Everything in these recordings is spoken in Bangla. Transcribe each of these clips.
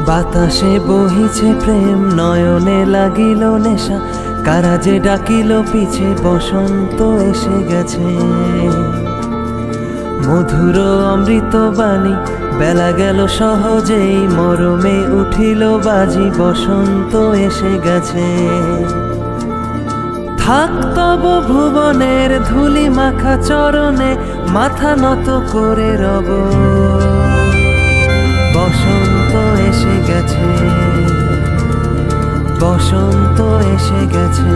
বাতাসে বহিছে প্রেম, নয়নে লাগিল নেশা, কারা যে ডাকিল পিছে, বসন্ত এসে গেছে। মধুর অমৃত বাণী, বেলা গেল সহজেই, মরমে উঠিল বাজি, বসন্ত এসে গেছে। থাক তব ভুবনের ধুলি মাখা চরণে, মাথা নত করে রব, বসন্ত এসে গেছে, বসন্ত এসে গেছে।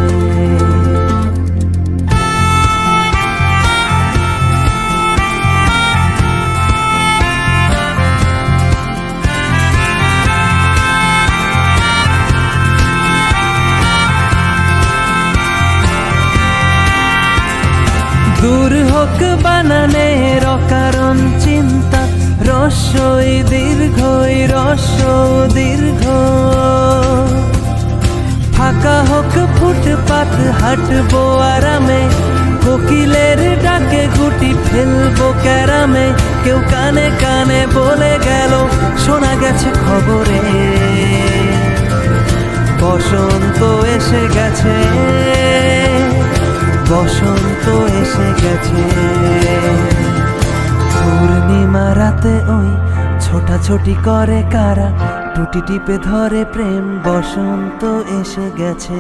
দূর হোক বানানের অকারণ চিন্তা, রস্যই দীর্ঘই রস্য দীর্ঘ। ফাঁকা হোক ফুটপাত, হাঁটবো আরামে, কোকিলের ডাকে গুটি ফেলবো ক্যারামে। কেউ কানে কানে বলে গেল, শোনা গেছে খবরে, বসন্ত এসে গেছে, বসন্ত এসে গেছে। পূর্ণিমা রাতে ওই ছোটাছুটি করে কারা, টুটি টিপে ধরে প্রেম, বসন্ত এসে গেছে।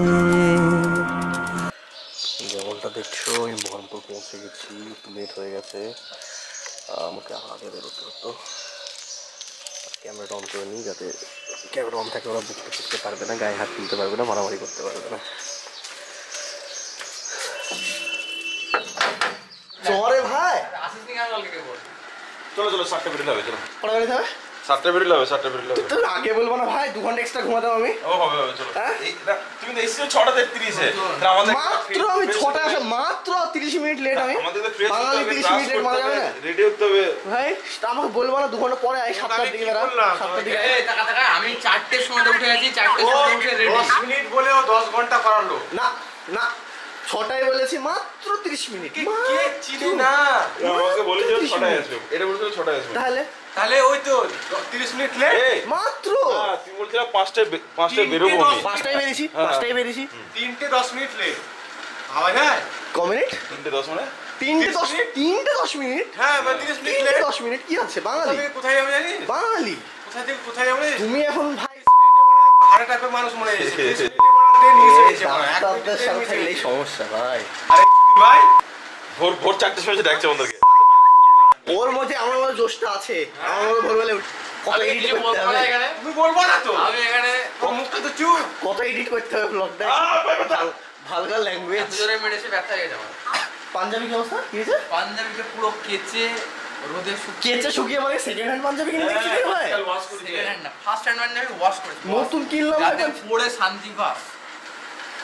যেমনটা দেখছো আমি বহরমপুর পৌঁছে গেছি, একটু লেট হয়ে গেছে, আমাকে আগে বেরোতে হতো। ক্যামেরাটা অন করে নিই, যাতে ক্যামেরা অন থাকে ওরা বুঝতে বুঝতে পারবে না, গায়ে হাত তুলতে পারবে না, মারামারি করতে পারবে না। চরে ভাই চলো চলো 7টা বেরোলে হবে, চলো পড়া বেরোতে হবে, 7টা বেরোলে হবে, 7টা বেরোলে হবে। তো আগে বলবো না ভাই, 2 ঘন্টা এক্সট্রা ঘুমাতাম আমি। ও হবে হবে, চলো। তুমি তো এসেছো 6:33-এ, আমাদের মাত্র আমি 6টায় আসা, মাত্র 30 মিনিট লেট। আমি আমাদের তো ফ্রেশ হতে বাঙালি হবে, 30 মিনিট লেট মারা যাবে না, রেডি হতে হবে ভাই। আমাকে বলবো না 2 ঘন্টা পরে আই, 7টার দিকে বেরা, 7টার দিকে। এই টাকা টাকা আমি 4টের সময় উঠে গেছি, 4টের সময় উঠে রেডি। 10 মিনিট বলেও 10 ঘন্টা করালো না না, 6টায় বলেছি, মাত্র 30 মিনিট। কে চিনি না, আমাকে বলেছিল 6টায় আসবে, এটা বলেছিল 6টায় আসবে। তাহলে ওই তো 30 মিনিট লেট মাত্র। না তুমি বলছিলা 5টায় বেরোবো আমি। 5টায় বেরিয়েছি, 5টায় বেরিয়েছি, 3:10 মিনিট লেট। ভাবা যায় ক মিনিট? 3:10 মানে 3:10 মিনিট। হ্যাঁ, মানে 30 মিনিট লেট। 10 মিনিট কি আছে বাঙালি? কোথায় যাবে জানিস? বাঙালি কোথায় থেকে কোথায় যাবে? তুমি এখন ভাই ভাড়া টাইপের মানুষ মনে হয়েছে। ডাক্তারদের সাথে থাকলেই সমস্যা ভাই। আরে ভাই ভোর 4টার সময় ডাকছে আমাদেরকে। ওর মধ্যে আমার মধ্যে জোশটা আছে, আমার মধ্যে ভোরবেলা কত এডিট করতে হবে, তুমি বলবো না তো, আমি এখানে মুখটা তো চুপ, কত এডিট করতে হবে ব্লগটা, ভালগা ল্যাঙ্গুয়েজ। জোরে মেরেছে, ব্যথা হয়ে যাবে। পাঞ্জাবি কি অবস্থা? কি হয়েছে? পাঞ্জাবিটা পুরো কেচে রোদে কেচে শুকিয়ে মানে সেকেন্ড হ্যান্ড পাঞ্জাবি কিনে দেখছি রে ভাই। ওয়াশ করে সেকেন্ড হ্যান্ড না, ফার্স্ট হ্যান্ড মানে আমি ওয়াশ করেছি। নতুন কিনলাম যাতে পরে শান্তি পাস,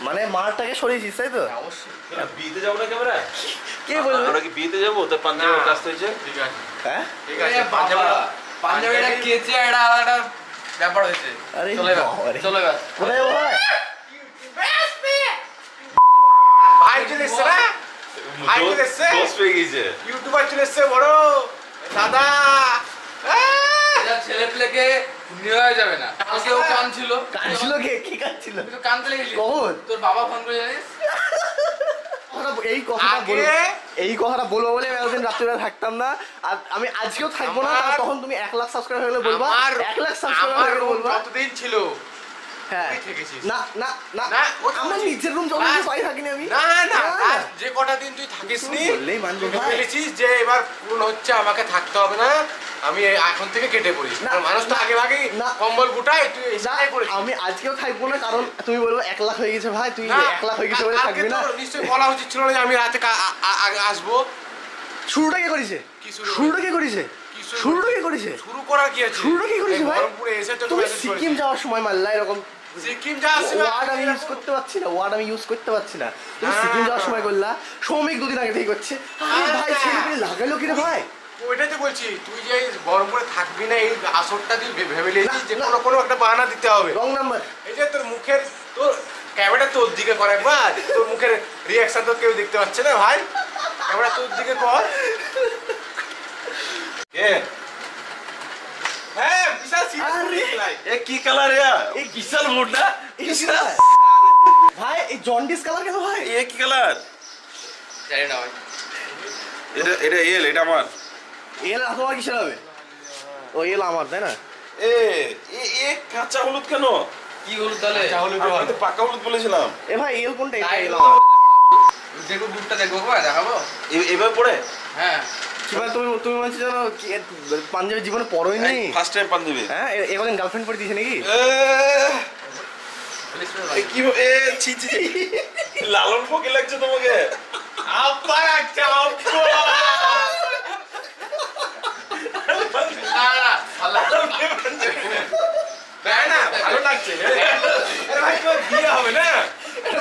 মানে মারটাকে সরিয়েছিস তাই তো? অবশ্যই। বিয়েতে যাবো না ক্যামেরা? কে বলবে? আমরা কি বিয়েতে যাবো? তার পাঞ্জাবির কাজ হয়েছে। ঠিক আছে, হ্যাঁ ঠিক আছে। পাঞ্জাবিটা কেচে একটা আলাদা ব্যাপার হয়েছে। আরে চলে গেল, চলে গেল। কোথায় ভাই? ভাই চলে এসছে না, ভাই চলে এসছে, দোষ পেয়ে গেছে, ইউটিউবার চলে এসছে বড় দাদা। ছেলে পেলেকে নিয়ে যাবে না, কেউ কাঁদছিল। কাঁদছিল কে? কি কাঁদছিল? তুই কাঁদতে লেগেছিস কখন? তোর বাবা ফোন করে জানিস? এই কথাটা বলবো বলে আমি এতদিন রাত্রিবেলা থাকতাম না, আর আমি আজকেও থাকবো না। তখন তুমি 1 লাখ সাবস্ক্রাইবার হলে বলবা, 1 লাখ সাবস্ক্রাইবার হলে বলবা কতদিন ছিল। হ্যাঁ থেকেছিস না না না, না, আমার নিজের রুম যখন পাই থাকিনি আমি। না না, যে কটা দিন তুই থাকিসনি বললেই মানবো ভাই। বলেছিস যে এবার পূর্ণ হচ্ছে, আমাকে থাকতে হবে না, আমি এখন থেকে কেটে পড়িস। মানুষ তো আগে ভাগে কম্বল গুটাই, তুই এসে করিস। আমি আজকেও থাকবো না, কারণ তুমি বলবো 1 লাখ হয়ে গেছে ভাই, তুই 1 লাখ হয়ে গেছে বলে থাকবি না। নিশ্চয়ই বলা উচিত ছিল না যে আমি রাতে আসবো। শুরুটা কে করেছে? শুরুটা কে করেছে? শুরুটা কে করেছে? শুরু করার কি আছে? শুরুটা কে করেছে ভাই? বহরমপুরে এসে তো তুমি সিকিম যাওয়ার সময় মারলা এরকম সিকিম যাওয়ার সময় ওয়ার্ড আমি ইউজ করতে পারছি না, ওয়ার্ড আমি ইউজ করতে পারছি না। তুমি সিকিম যাওয়ার সময় করলা, শ্রমিক 2 দিন আগে থেকে করছে। আরে ভাই ছেলে পেলে লাগালো কি রে ভাই? ওইটাই তো বলছি, তুই যে বহরমপুরে থাকবি না, এই আসরটা তুই ভেবে নিয়েছিস যে কোনো একটা বাহানা দিতে হবে। Wrong number. এই যে তোর মুখের, তোর ক্যামেরা তোর দিকে কর একবার, তোর মুখের রিয়াকশন তো কেউ দেখতে পাচ্ছে না ভাই, ক্যামেরা তোর দিকে কর। কে হ্যাঁ বিশাল আরে এ কি কালার এ বিশাল মোটা ভাই এই জন্ডিস কালার কেন ভাই? এ কি কালার? জানি না ভাই। এটা এল, এটা আমার। এল তোমার কিসের হবে? ও এল আমার তাই না? এ এ কাঁচা হলুদ কেন? কি হলুদ তাহলে? আমি তো পাকা হলুদ বলেছিলাম। এ ভাই এল কোনটা? এটা তাই এল তো। আমার। দেখো বুটটা দেখবো ভাই, দেখাবো। এভাবে পড়ে হ্যাঁ কি ভাই তুমি বলছো জানো কি পাঞ্জাবি জীবনে পরোই নি? First time Punjabi. হ্যাঁ এখন গার্লফ্রেন্ড পরে দিয়েছে নাকি? এ কি এ ছি ছি ছি। লালন ফকির লাগছে তোমাকে। আব্বা লাগছে আব্বা। না আল্লাহ না ভালো লাগছে। আরে ভাই তো বিয়ে হবে না?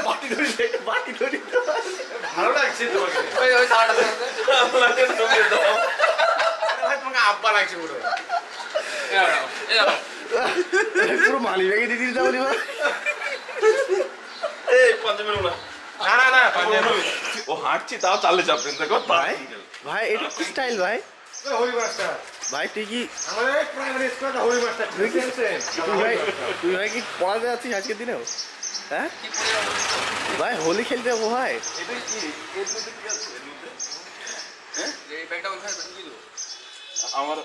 বাটি ধরি ভালো লাগছে তোমাকে। ওই সাড়া আল্লাহকে তুমি দাও। ভাই তোমাকে আব্বা লাগছে পুরো। পুরো মালি ব্যাগে দিয়ে দিতে বলি ভাই। এই পাঞ্জাবি না। না পাঞ্জাবি। ও হাঁটছি তাও চালে চাপেন দেখো ভাই ভাই এটা কি স্টাইল ভাই? হরি মাস্টার ভাই তুই কি আমাদের প্রাইমারি স্কুলে হরি মাস্টার তুই ভাই কি পড়াতে যাচ্ছিস আজকের দিনেও? হ্যাঁ ভাই হোলি খেলতে যাবো ভাই। এটা কি এর মধ্যে কি আছে এর মধ্যে? এই ব্যাগটা ওখানে ঢুকিয়ে দাও।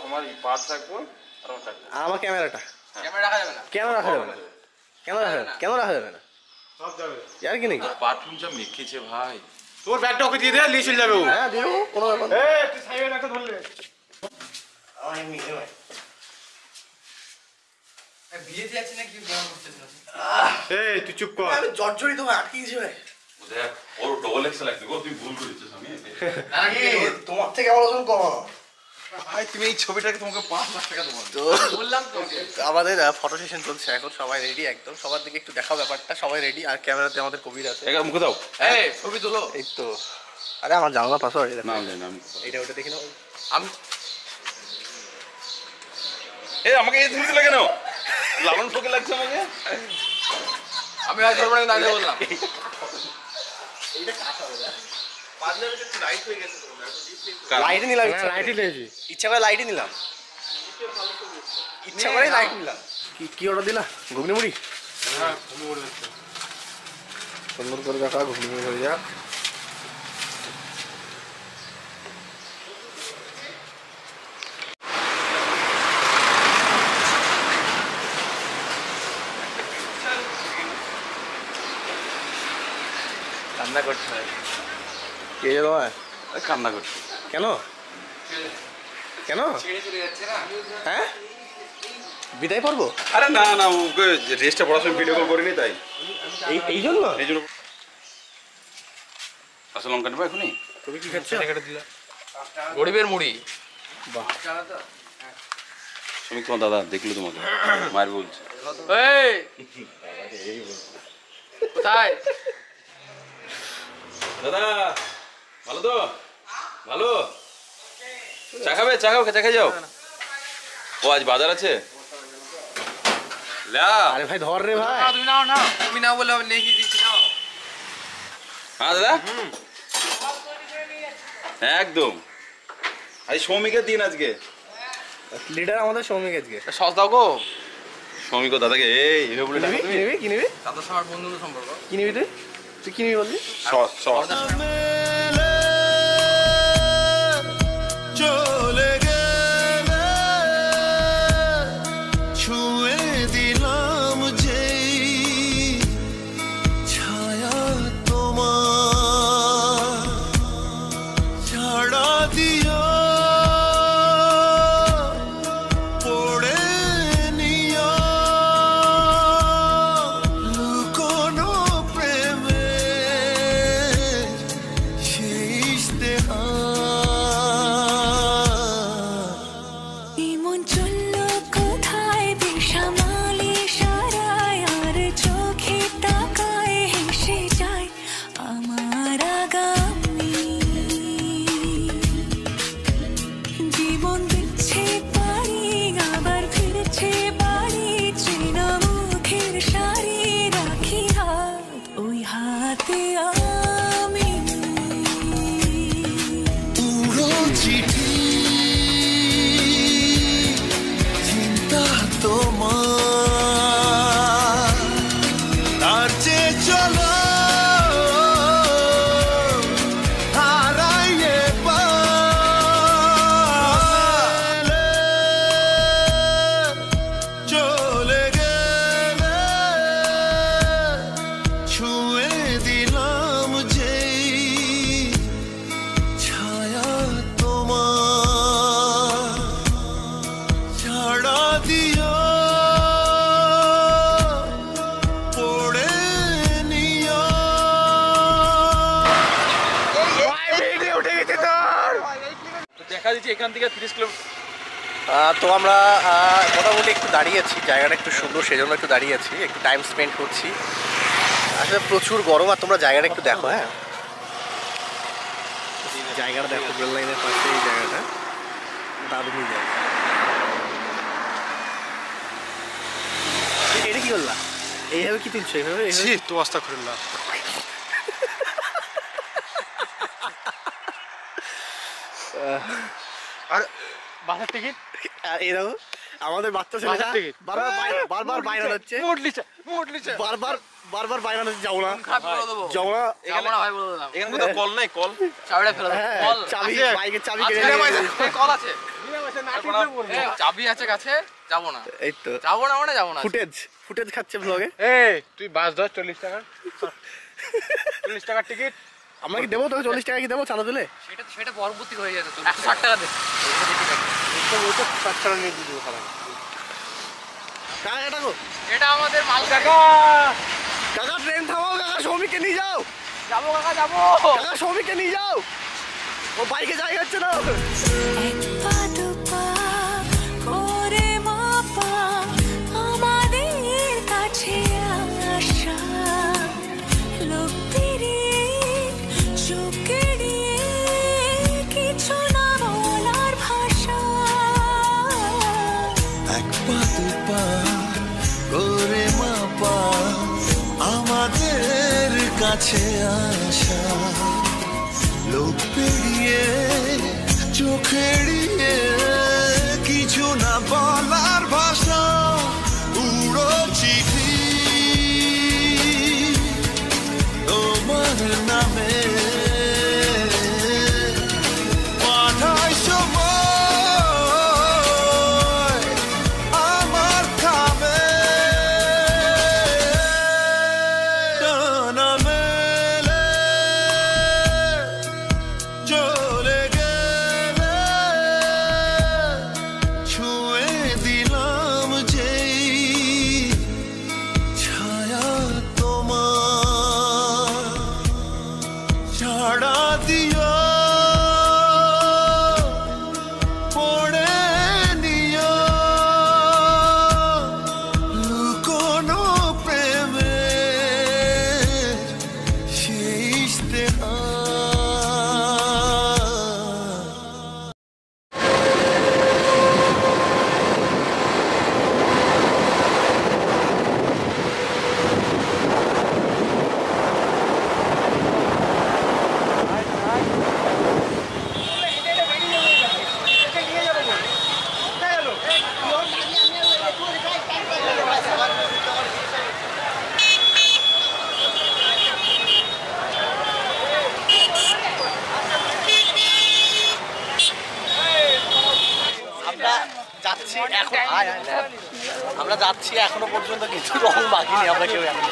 আমার এই পার্ট থাকবো আর আমার থাকবে। আর আমার ক্যামেরাটা ক্যামেরা রাখা যাবে না। কেন রাখা যাবে না? কেন রাখা যাবে না? সব যাবে। আর কি নাকি? পারফিউম যা মেখেছে ভাই। তোর ব্যাগটা ওকে দিয়ে দে, নিয়ে চলে যাবে ও। হ্যাঁ দিব কোনো ব্যাপার না। এই তুই সাইবেন একটা ধরলে। বিয়েতে যাচ্ছে না কি বলা করছিস না? এই তুই চুপ কর। আমি জর্জরিত ভাই আটকে গেছি ভাই। ও দেখ ওর ডবল এক্সেল লাগবে গো, তুই ভুল করেছিস আমি। তোমার থেকে আমার ওজন কম। ভাই তুমি এই ছবিটাকে তোমাকে 5 লাখ টাকা দেবো। তো বললাম তো। আমাদের ফটো সেশন চলছে এখন, সবাই রেডি একদম। সবার দিকে একটু দেখাও ব্যাপারটা, সবাই রেডি। আর ক্যামেরাতে আমাদের কবির আছে। একা মুখে দাও। এই ছবি তোলো। এই তো আরে আমার জানালা পাসওয়ার্ড এটা। না না আমি এটা ওটা দেখি নাও। আমি এই আমাকে এই ধরতে লাগে না। লালন ফকির লাগছে আমাকে। আমি ভাই ধরবো না, আগে বললাম। এইটা কাট হবে না। পাঞ্জাবিতে একটু লাইট হয়ে গেছে তো। লাইটে নিলাম ইচ্ছা করে। লাইটই দিয়েছি। ইচ্ছা করে লাইটে নিলাম। ইচ্ছা করে লাইট নিলাম। কি অর্ডার দিলা? ঘুগনি মুড়ি? হ্যাঁ তুমি বলে দিচ্ছ। সুন্দর করে দেখা ঘুগনি মুড়ি হয়ে যাক। কান্না করছে। কে তোমায়? কান্না করছে। কেন কেন? ছেড়ে চলে যাচ্ছে না। হ্যাঁ বিদায় পড়বো? আরে না না ওকে রেস্টে পড়াশোনা ভিডিও কল করিনি তাই। এই জন্য এই জন্য আসলে লঙ্কা নেবো এখনই। তুমি কি খাচ্ছ? গরিবের মুড়ি। বাহ শ্রমিক তোমার দাদা দেখলো তোমাকে মায়ের বলছে। এই কোথায়? দাদা ভালো তো? ভালো চা খাবে? চা খাও, চা খেয়ে যাও। ও আজ বাজার আছে। লা আরে ভাই ধর রে ভাই। তুমি নাও না, তুমি নাও বলে আমি নিয়ে দিচ্ছি নাও। হ্যাঁ দাদা একদম। আজ সৌমিকের দিন আজকে। লিডার আমাদের সৌমিক আজকে। সস দাও গো। সৌমিক ও দাদাকে এই এভাবে বলে ডাকো। কি নিবি? দাদার সবার বন্ধু সম্পর্ক। কি নিবি তুই? তুই কি নিবি বললি? সস সস চলে গেলে ছুঁয়ে দিলাম যেই ছায়া তোমার ছাড়া দিও পড়ে নিও লুকোনো প্রেমে দেখা দিচ্ছি এখান থেকে 30 কিলোমিটার। তো আমরা মোটামুটি একটু দাঁড়িয়েছি, জায়গাটা একটু সুন্দর সেজন্য একটু দাঁড়িয়েছি, একটু টাইম স্পেন্ড করছি। আসলে প্রচুর গরম, আর তোমরা জায়গাটা একটু দেখো। হ্যাঁ, জায়গাটা দেখো, রেল লাইনের পাশে এই জায়গাটা দারুণই জায়গা। এটা কি করলা? এইভাবে কি তুলছো? এইভাবে তো অবস্থা করলাম। আর বাসের টিকিট এই দেখো আমাদের বাচ্চা ছেলেটা বারবার বাইরে হচ্ছে, বারবার বাইরে হচ্ছে। যাও না, যাও না, এখানে কোথাও কল নাই? কল চাবি, বাইকের চাবি কল আছে, চাবি আছে কাছে, যাবো না। এই তো যাবো না মানে যাবো না। ফুটেজ খাচ্ছে ব্লগে। এই তুই বাস ধর 40 টাকা, 40 টাকার টিকিট। আমরা কি দেবো তোকে? 40 টাকা কি দেবো চাঁদা তুলে? সেটা পরবর্তী হয়ে যাবে। 160 টাকা দে। এটা আমাদের মাল। কাকা ট্রেন থামাও, কাকা শ্রমিককে নিয়ে যাও। যাবো কাকা, যাবো। কাকা শ্রমিককে নিয়ে যাও, ও বাইকে জায়গা হচ্ছে না। আমাদের কাছে আসা লোক পেরিয়ে চোখ এড়িয়ে কিছু না বলার ভাষা, উড়ো চিঠি তোমার নামে পাঠাই সময় আমার খাবে। ডানা মেলে চলে গেলে ছুঁয়ে দিলাম যেই ছায়া তোমার, ছাড়া দিও পড়ে নিও লুকোনো প্রেমে সেই ইশতেহার। আমরা যাচ্ছি এখনো পর্যন্ত কিছু রং বাকিনি আমরা কেউ এখন।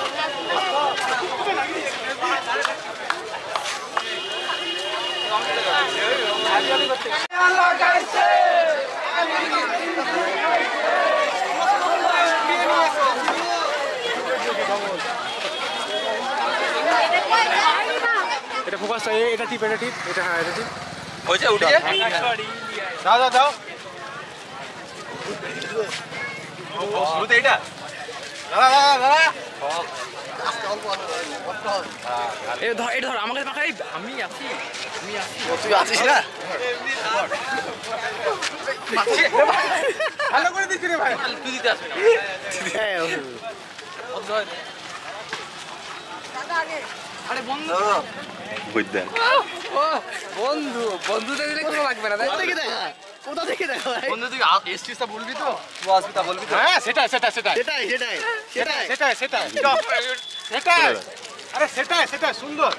এটা ফোকাস, এটা টিপ, এটা টিপ, এটা হ্যাঁ এটা টিপ। হয়েছে, উঠে যা। দাও দাও দাও। শুরুতে এটা দাঁড়া দাঁড়া দাঁড়া। এটা ধর আমাকে পাখাই, আমি আছি। তুই আছিস না? ভালো করে দিচ্ছি রে ভাই। তুই দিতে আসবি না। হ্যাঁ, আরে বন্ধু, বুঝলেন? বন্ধু বন্ধুদের দিলে কোনো লাগবে না। কোথা থেকে দেখা, কোথা থেকে দেখা ভাই? বন্ধু তুই এসছিস তা বলবি তো? তুই আসবি তা বলবি তো? হ্যাঁ সেটাই সেটাই সেটাই সেটাই সেটাই সেটাই সেটাই সেটাই সেটাই। আরে সেটাই সেটাই সুন্দর।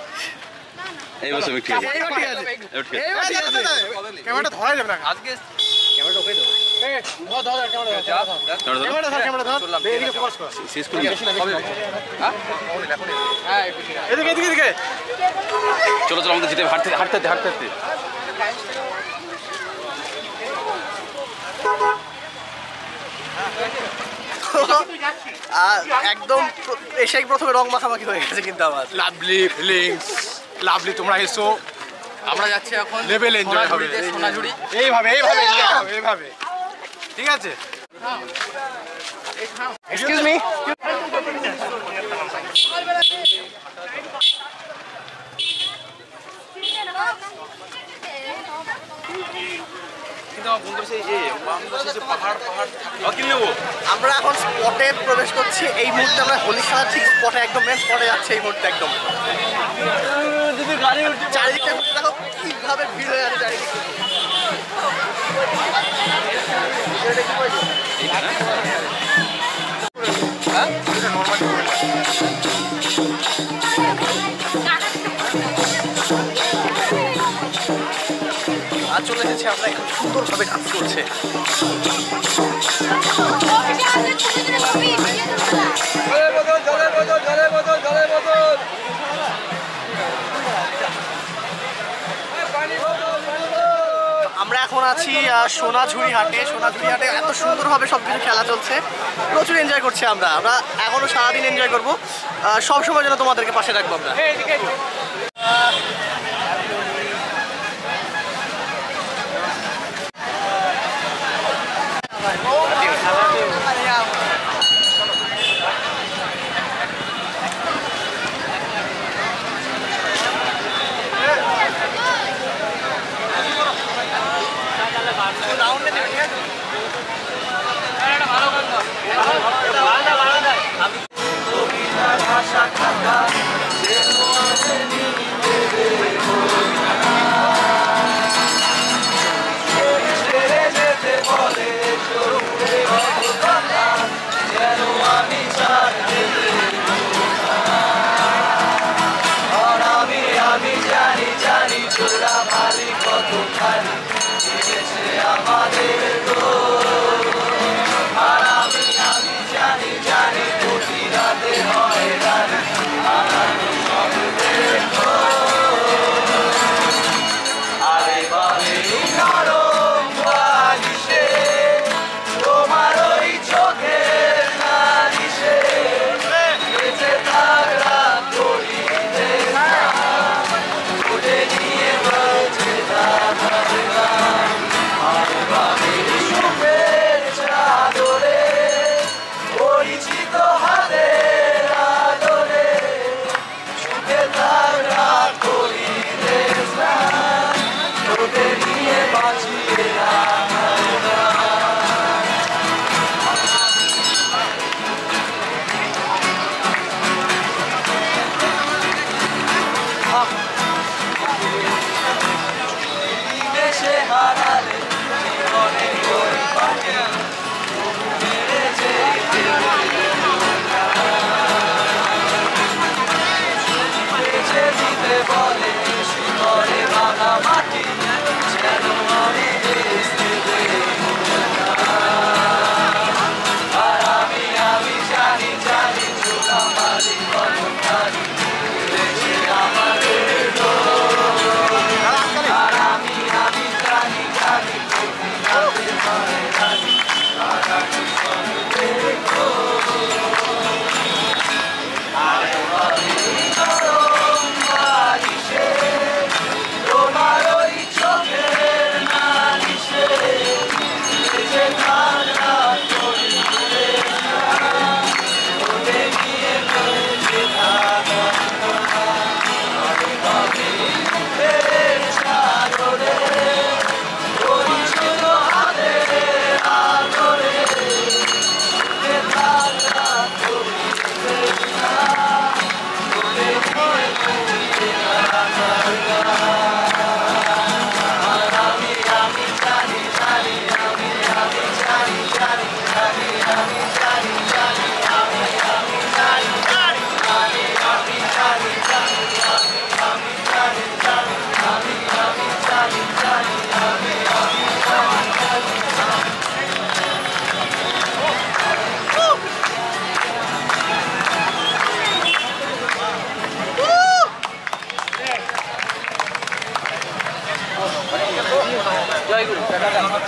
এই বছর ঠিক আছে, এইবার ঠিক আছে, এবার ঠিক আছে। এইবার ঠিক আছে। ক্যামেরাটা ধরা যাবে না। আজকে ক্যামেরাটা ওকে দাও। এই ধর ধর ক্যামেরা ধর। ক্যামেরা ধর, ক্যামেরা ধর। এদিকে ফোকাস কর। শেষ করে হ্যাঁ এদিকে এদিকে এদিকে। চলো চলো, আমাদের যেতে হবে, হাঁটতে হাঁটতে হাঁটতে হাঁটতে। একদম এসেই প্রথমে রং মাখামাখি হয়ে গেছে কিন্তু আমার। লাভলি ফিলিংস, লাভলি তোমরা এসো, আমরা যাচ্ছি এখন লেভেল এনজয় হবে সোনাঝুরি। এইভাবে এইভাবে enjoy হবে, এইভাবে ঠিক আছে। এক্সকিউজ মি, আমরা এখন স্পটে প্রবেশ করছি। এই মুহূর্তে আমরা হোলিশালা ঠিক স্পটে একদম মেন স্পটে যাচ্ছে এই মুহূর্তে একদম। চারিদিকটা ঘুরে দেখো কিভাবে ভিড় হয়ে আছে চারিদিকে। আর চলে এসেছি আমরা, এখন সুন্দরভাবে কাজ করছে। আমরা এখন আছি সোনাঝুরি হাটে। সোনাঝুরি হাটে এত সুন্দরভাবে সব কিছু খেলা চলছে, প্রচুর এনজয় করছি আমরা। আমরা এখনও সারাদিন এনজয় করবো, সবসময় যেন তোমাদেরকে পাশে রাখবো আমরা।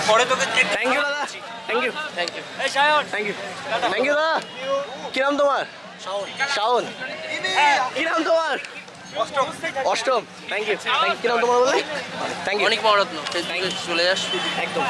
পরে তোকে থ্যাংক ইউ দাদা, thank you thank you thank you thank you দাদা। কি নাম তোমার? শাওন। কি নাম তোমার? অষ্টম, থ্যাংক ইউ। কি নাম তোমার বলে? Thank you. অনেক মহারত্ন চলে যাস একদম।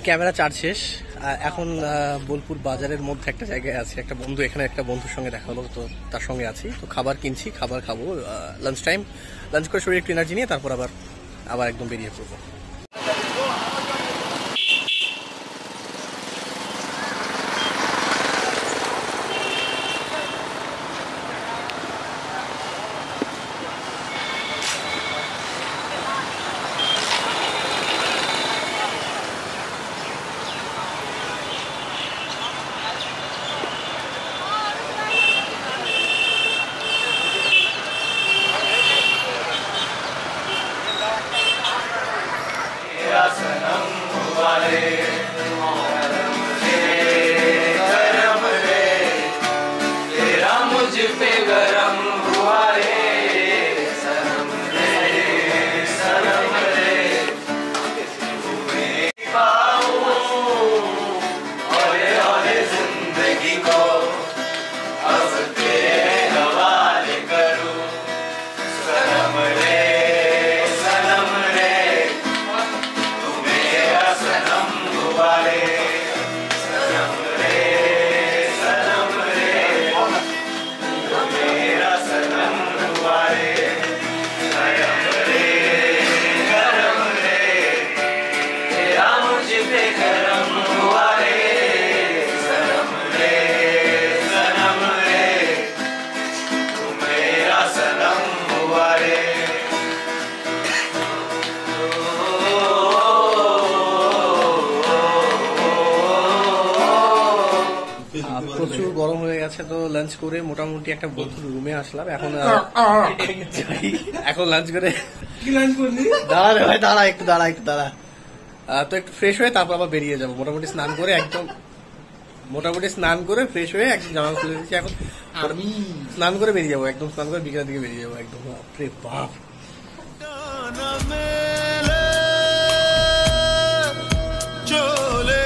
ক্যামেরা চার্জ শেষ। এখন বোলপুর বাজারের মধ্যে একটা জায়গায় আছে, একটা বন্ধু, এখানে একটা বন্ধুর সঙ্গে দেখা হলো, তো তার সঙ্গে আছি, তো খাবার কিনছি, খাবার খাবো, লাঞ্চ টাইম, লাঞ্চ করে শরীরে একটু এনার্জি নিয়ে তারপর আবার একদম বেরিয়ে পড়বো। দুয়ারে প্রচুর গরম হয়ে গেছে, তো লাঞ্চ করে মোটামুটি একটা বন্ধুর রুমে আসলাম। এখন এখন লাঞ্চ করে দাঁড়া রে ভাই, দাঁড়া একটু দাঁড়া। তো একটু ফ্রেশ হয়ে তারপর আবার বেরিয়ে যাবো। মোটামুটি স্নান করে ফ্রেশ হয়ে একদম জামা খুলে দিচ্ছি। এখন আমি স্নান করে বেরিয়ে যাবো, একদম স্নান করে বিকেলের দিকে বেরিয়ে যাবো একদম। বাপরে বাপ, চলে